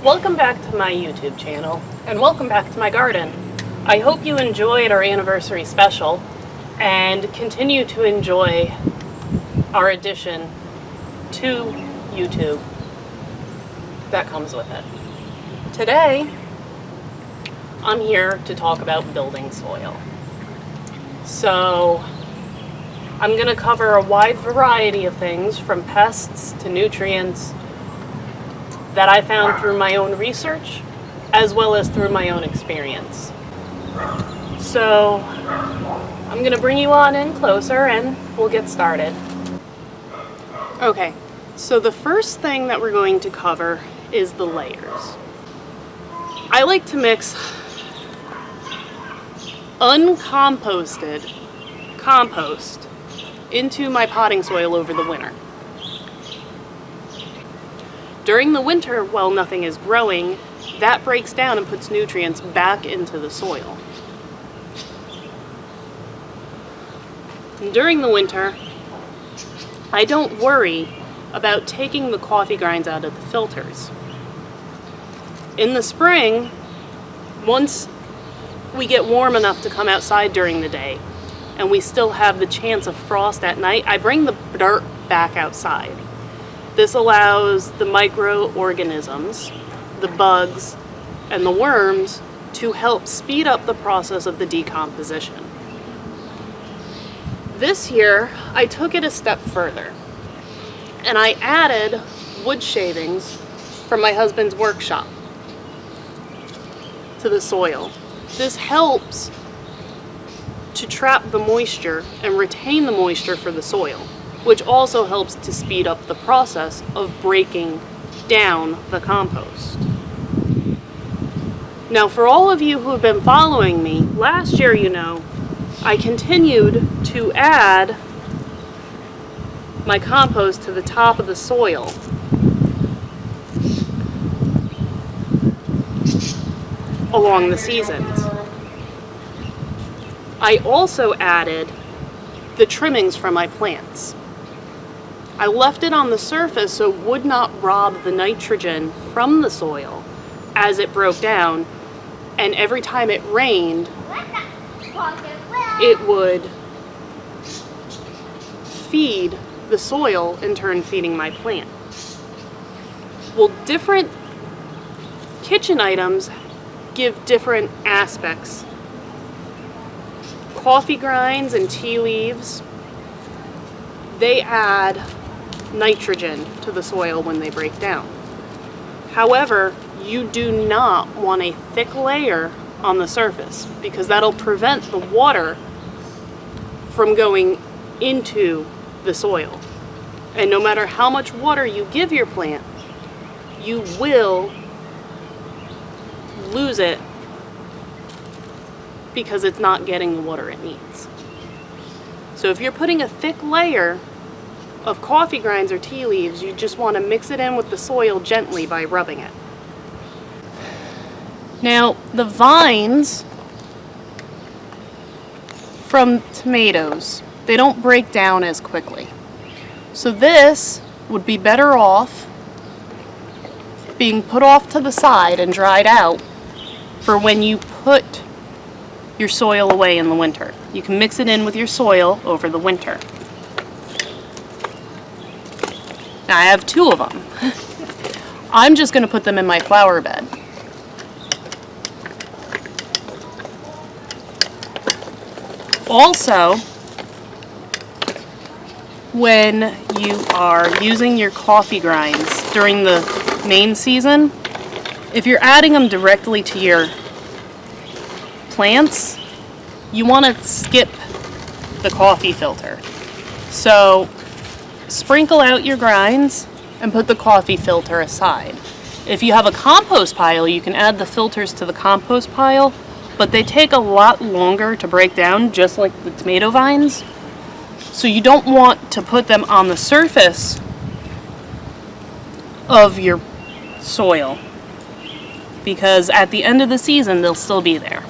Welcome back to my YouTube channel, and welcome back to my garden. I hope you enjoyed our anniversary special, and continue to enjoy our addition to YouTube that comes with it. Today, I'm here to talk about building soil. So, I'm going to cover a wide variety of things, from pests to nutrients, that I found through my own research, as well as through my own experience. So, I'm going to bring you on in closer and we'll get started. Okay, so the first thing that we're going to cover is the layers. I like to mix uncomposted compost into my potting soil over the winter. During the winter, while nothing is growing, that breaks down and puts nutrients back into the soil. And during the winter, I don't worry about taking the coffee grinds out of the filters. In the spring, once we get warm enough to come outside during the day, and we still have the chance of frost at night, I bring the dirt back outside. This allows the microorganisms, the bugs, and the worms to help speed up the process of the decomposition. This year, I took it a step further, and I added wood shavings from my husband's workshop to the soil. This helps to trap the moisture and retain the moisture for the soil, which also helps to speed up the process of breaking down the compost. Now, for all of you who have been following me, last year, I continued to add my compost to the top of the soil. Along the seasons. I also added the trimmings from my plants. I left it on the surface so it would not rob the nitrogen from the soil as it broke down, and every time it rained, it would feed the soil, in turn feeding my plant. Well, different kitchen items give different aspects. Coffee grinds and tea leaves, they add nitrogen to the soil when they break down. However, you do not want a thick layer on the surface, because that'll prevent the water from going into the soil. And no matter how much water you give your plant, you will lose it because it's not getting the water it needs. So if you're putting a thick layer of coffee grinds or tea leaves, you just want to mix it in with the soil gently by rubbing it. Now, the vines from tomatoes, they don't break down as quickly. So this would be better off being put off to the side and dried out for when you put your soil away in the winter. You can mix it in with your soil over the winter. Now, I have 2 of them. I'm just going to put them in my flower bed. Also, when you are using your coffee grinds during the main season, if you're adding them directly to your plants, you want to skip the coffee filter. So, sprinkle out your grinds and put the coffee filter aside. If you have a compost pile, you can add the filters to the compost pile, but they take a lot longer to break down, just like the tomato vines. So you don't want to put them on the surface of your soil, because at the end of the season, they'll still be there.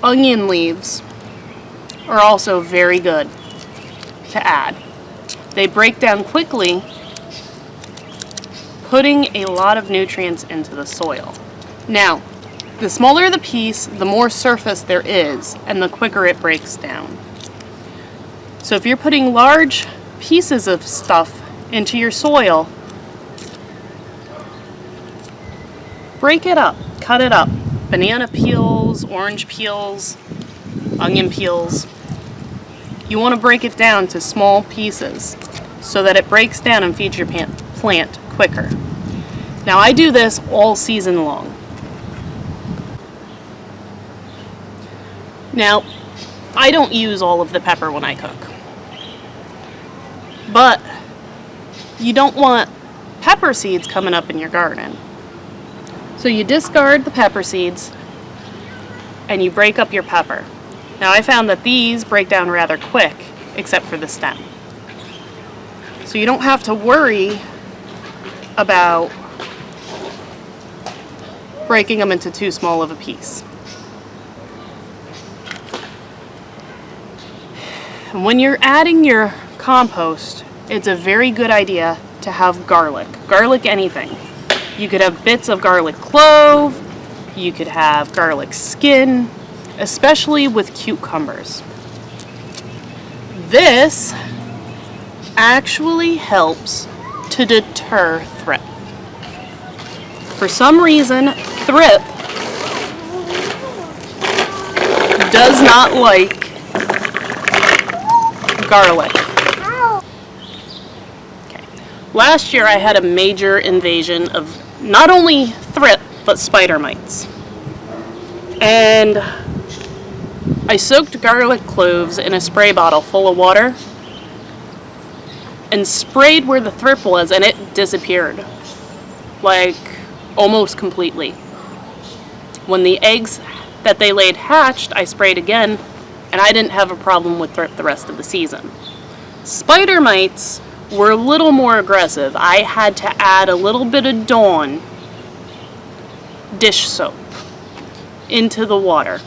Onion leaves are also very good to add. They break down quickly, putting a lot of nutrients into the soil. Now, the smaller the piece, the more surface there is, and the quicker it breaks down. So if you're putting large pieces of stuff into your soil, break it up, cut it up. Banana peels, orange peels, onion peels. You want to break it down to small pieces so that it breaks down and feeds your plant quicker. Now I do this all season long. Now, I don't use all of the pepper when I cook, but you don't want pepper seeds coming up in your garden. So you discard the pepper seeds and you break up your pepper. Now I found that these break down rather quick, except for the stem. So you don't have to worry about breaking them into too small of a piece. And when you're adding your compost, it's a very good idea to have garlic. Garlic anything. You could have bits of garlic clove, you could have garlic skin, especially with cucumbers. This actually helps to deter thrip. For some reason, thrip does not like garlic. Okay. Last year I had a major invasion of not only thrip, but spider mites. And I soaked garlic cloves in a spray bottle full of water and sprayed where the thrip was, and it disappeared. Like, almost completely. When the eggs that they laid hatched, I sprayed again, and I didn't have a problem with thrip the rest of the season. Spider mites were a little more aggressive. I had to add a little bit of Dawn dish soap into the water,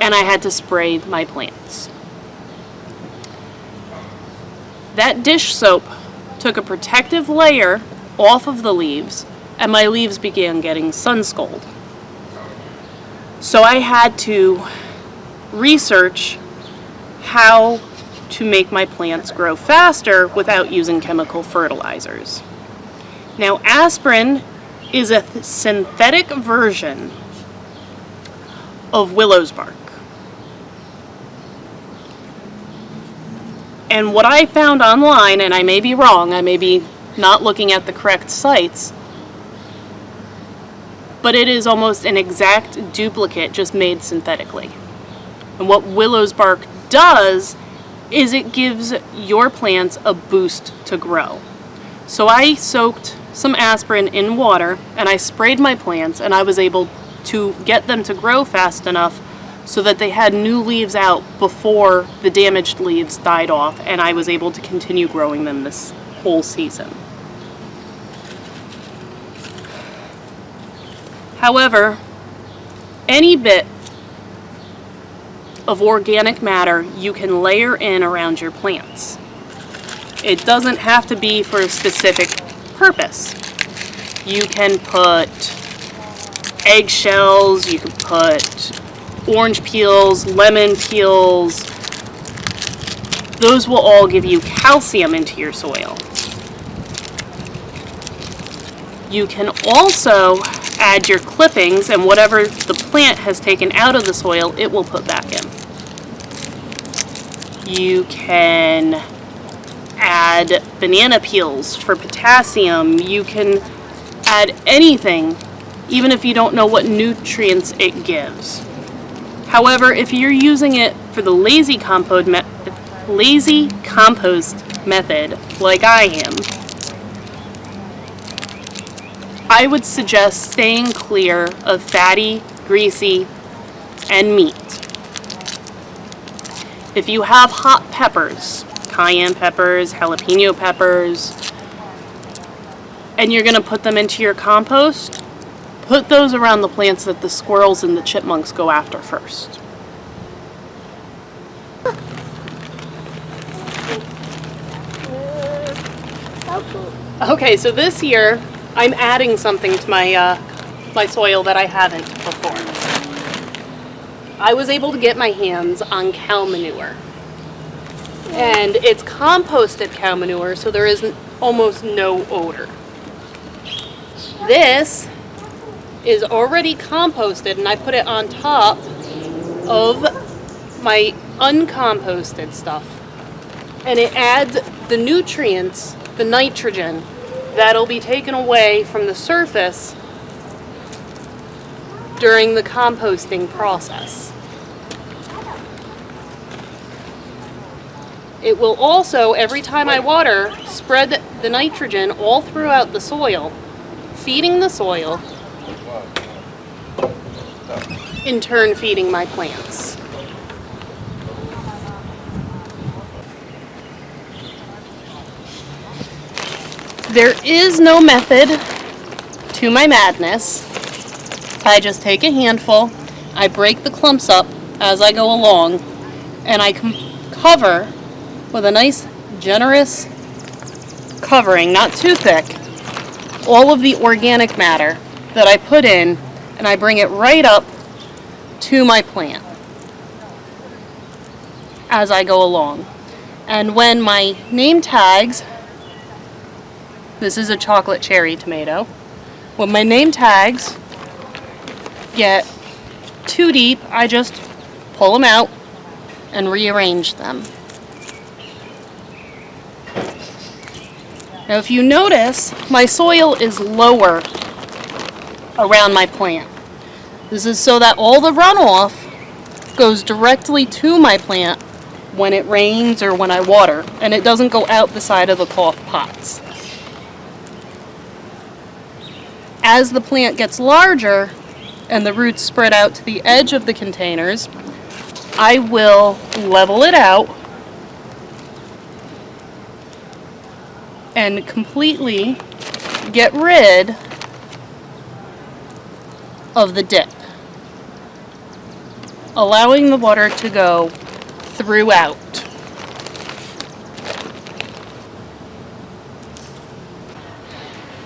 and I had to spray my plants. That dish soap took a protective layer off of the leaves, and my leaves began getting sun scald. So I had to research how to make my plants grow faster without using chemical fertilizers. Now, aspirin is a synthetic version of willow's bark. And what I found online, and I may be wrong, I may be not looking at the correct sites, but it is almost an exact duplicate, just made synthetically. And what willow's bark does is it gives your plants a boost to grow. So I soaked some aspirin in water and I sprayed my plants, and I was able to get them to grow fast enough so that they had new leaves out before the damaged leaves died off, and I was able to continue growing them this whole season. However, any bit of organic matter you can layer in around your plants. It doesn't have to be for a specific purpose. You can put eggshells, you can put orange peels, lemon peels. Those will all give you calcium into your soil. You can also add your clippings, and whatever the plant has taken out of the soil, it will put back in. You can add banana peels for potassium. You can add anything, even if you don't know what nutrients it gives. However, if you're using it for the lazy compost method, like I am, I would suggest staying clear of fatty, greasy, and meat. If you have hot peppers, cayenne peppers, jalapeno peppers, and you're going to put them into your compost, put those around the plants that the squirrels and the chipmunks go after first. Okay, so this year I'm adding something to my soil that I haven't before. I was able to get my hands on cow manure. And it's composted cow manure, so there is almost no odor. This is already composted, and I put it on top of my uncomposted stuff. And it adds the nutrients, the nitrogen, that'll be taken away from the surface during the composting process. It will also, every time I water, spread the nitrogen all throughout the soil, feeding the soil, in turn feeding my plants. There is no method to my madness. I just take a handful, I break the clumps up as I go along, and I cover with a nice generous covering, not too thick, all of the organic matter that I put in, and I bring it right up to my plant as I go along. And when my name tags, this is a chocolate cherry tomato, when my name tags get too deep, I just pull them out and rearrange them. Now if you notice, my soil is lower around my plant. This is so that all the runoff goes directly to my plant when it rains or when I water, and it doesn't go out the side of the pots. As the plant gets larger and the roots spread out to the edge of the containers, I will level it out and completely get rid of the dip, allowing the water to go throughout.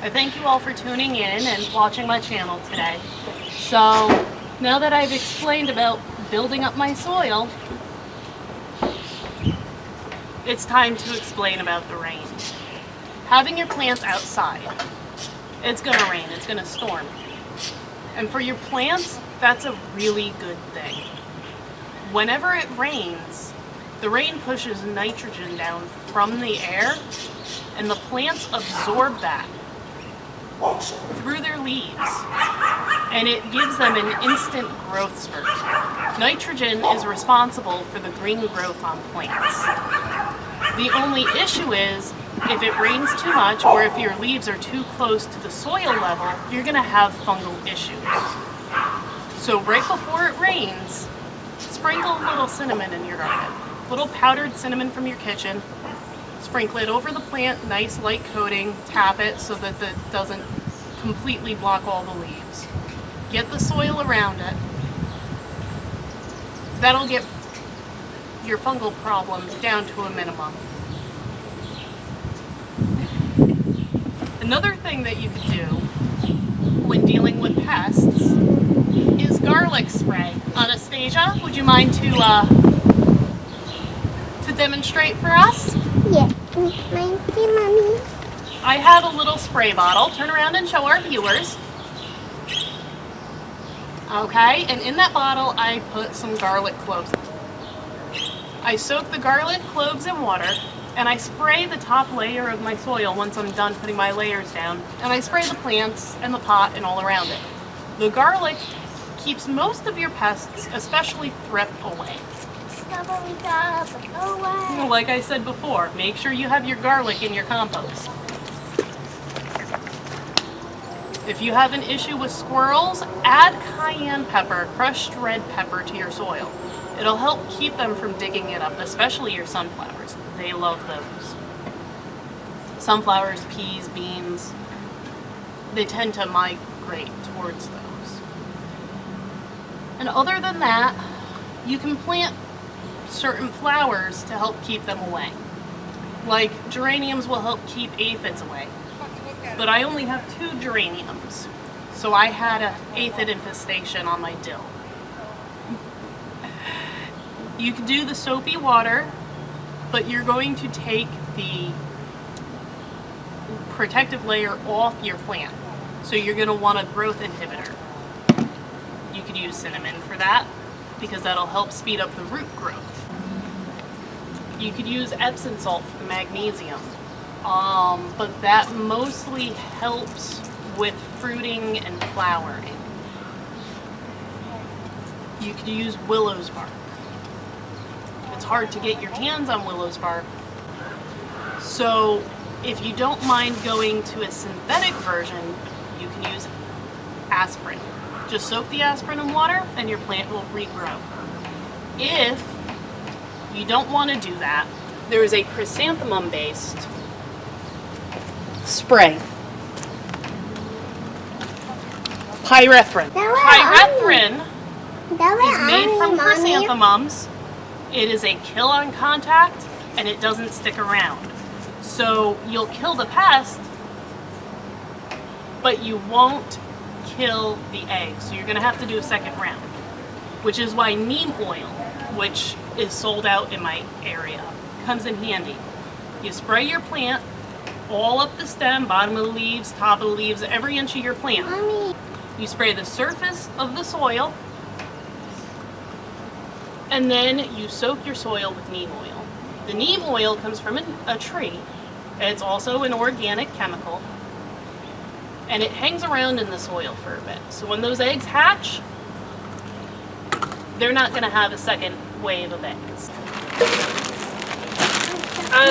I thank you all for tuning in and watching my channel today. So now that I've explained about building up my soil, it's time to explain about the rain. Having your plants outside, it's gonna rain, it's gonna storm. And for your plants, that's a really good thing. Whenever it rains, the rain pushes nitrogen down from the air, and the plants absorb that through their leaves, and it gives them an instant growth spurt. Nitrogen is responsible for the green growth on plants. The only issue is, if it rains too much or if your leaves are too close to the soil level, you're going to have fungal issues. So right before it rains, sprinkle a little cinnamon in your garden. A little powdered cinnamon from your kitchen. Sprinkle it over the plant, nice light coating, tap it so that it doesn't completely block all the leaves. Get the soil around it. That'll get your fungal problems down to a minimum. Another thing that you can do when dealing with pests is garlic spray. Anastasia, would you mind to demonstrate for us? Yes, thank you, Mommy. I have a little spray bottle. Turn around and show our viewers. Okay, and in that bottle I put some garlic cloves. I soak the garlic cloves in water, and I spray the top layer of my soil once I'm done putting my layers down, and I spray the plants and the pot and all around it. The garlic keeps most of your pests, especially thrip, away. Like I said before, make sure you have your garlic in your compost. If you have an issue with squirrels, add cayenne pepper, crushed red pepper, to your soil. It'll help keep them from digging it up, especially your sunflowers. They love those. Sunflowers, peas, beans, they tend to migrate towards those. And other than that, you can plant certain flowers to help keep them away. Like geraniums will help keep aphids away. but I only have 2 geraniums. So I had an aphid infestation on my dill. You can do the soapy water, but you're going to take the protective layer off your plant. So you're going to want a growth inhibitor. You could use cinnamon for that because that'll help speed up the root growth. You could use Epsom salt for the magnesium, but that mostly helps with fruiting and flowering. You could use willow's bark. It's hard to get your hands on willow's bark, so if you don't mind going to a synthetic version, you can use aspirin. Just soak the aspirin in water and your plant will regrow. If you don't want to do that, there is a chrysanthemum based spray. Pyrethrin. Pyrethrin is made from chrysanthemums. It is a kill on contact and it doesn't stick around. So you'll kill the pest, but you won't kill the eggs. So you're going to have to do a second round, which is why neem oil, which is sold out in my area, comes in handy. You spray your plant all up the stem, bottom of the leaves, top of the leaves, every inch of your plant. Mommy. You spray the surface of the soil, and then you soak your soil with neem oil. The neem oil comes from a tree. It's also an organic chemical, and it hangs around in the soil for a bit. So when those eggs hatch, they're not going to have a second wave of eggs.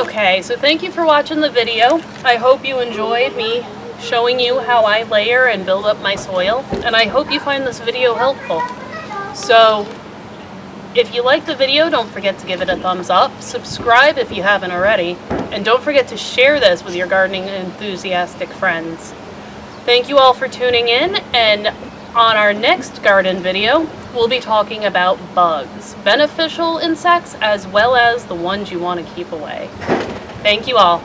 Okay, so thank you for watching the video. I hope you enjoyed me showing you how I layer and build up my soil, and I hope you find this video helpful. So if you liked the video, don't forget to give it a thumbs up, subscribe if you haven't already, and don't forget to share this with your gardening enthusiastic friends. Thank you all for tuning in, and on our next garden video, we'll be talking about bugs, beneficial insects as well as the ones you want to keep away. Thank you all.